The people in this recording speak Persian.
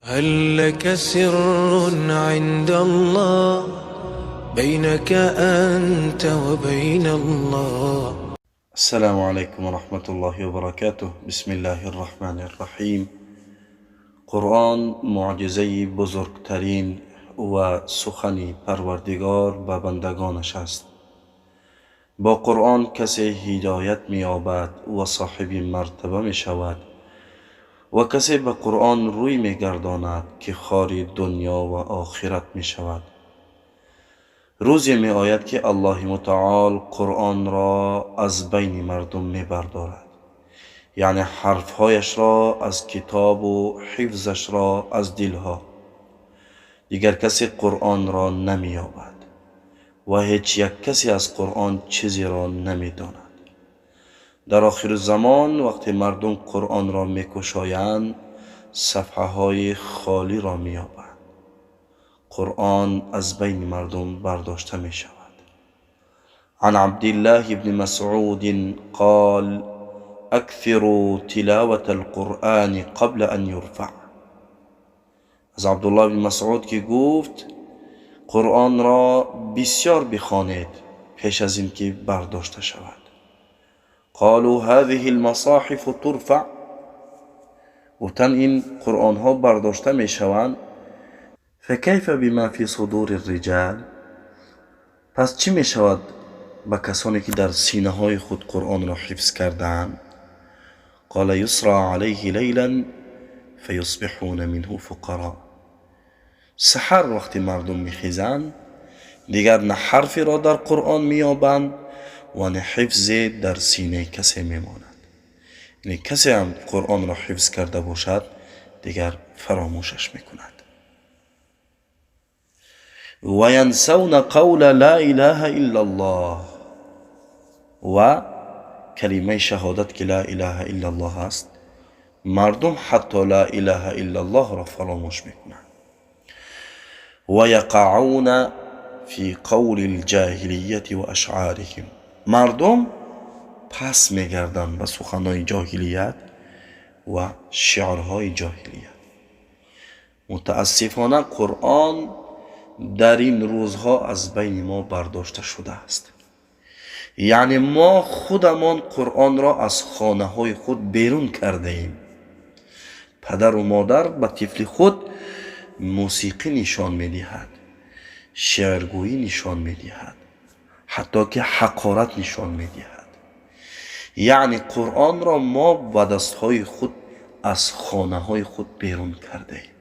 هل لك سر عند الله بينك أنت وبين الله؟ السلام عليكم ورحمة الله وبركاته. بسم الله الرحمن الرحیم. قرآن معجزه بزرگترین و سخن پروردگار به بندگانش است. با قرآن کسی هدایت می‌یابد و صاحب مرتبه می شود و کسی به قرآن روی می گرداند که خار دنیا و آخرت می شود. روزی می آید که الله متعال قرآن را از بین مردم می بردارد، یعنی حرفهایش را از کتاب و حفظش را از دلها. دیگر کسی قرآن را نمی یابد و هیچ یک کسی از قرآن چیزی را نمی داند. در آخر زمان وقتی مردم قرآن را می کشایند، صفحه های خالی را می یابند. قرآن از بین مردم برداشته می شود. عن عبدالله بن مسعود قال: اکثروا تلاوة القرآن قبل ان یرفع. از عبدالله بن مسعود که گفت قرآن را بسیار بخوانید پیش از اینکه برداشته شود. قالوا هذه المصاحف ترفع. گفتن این قرآن ها برداشته می شوند. فکیف بما فی صدور الرجال. پس چی می شود با کسانی که در سینه های خود قرآن را حفظ کردند؟ قال یسرا علیه لیلا فیصبحون منه فقراء. سحر وقتی مردم میخیزند دیگر نه حرفی را در قرآن مییابند و نه حفظ در سینه کسی میماند. یعنی کسی هم قرآن را حفظ کرده باشد دیگر فراموشش میکند. و ینسون قول لا اله الا الله. و کلمه شهادت که لا اله الا الله است، مردم حتی لا اله الا الله را فراموش میکنند. و یقعون فی قول الجاهلیت و اشعارهم. مردم پس میگردند به سخنهای جاهلیت و شعرهای جاهلیت. متاسفانه قرآن در این روزها از بین ما برداشته شده است. یعنی ما خودمان قرآن را از خانه های خود بیرون کرده ایم. پدر و مادر به طفل خود موسیقی نشان میدهد، شعرگویی نشان میدهد، حتی که حقارت نشان میدهد. یعنی قرآن را ما با دستهای خود از خانه های خود بیرون کرده ایم.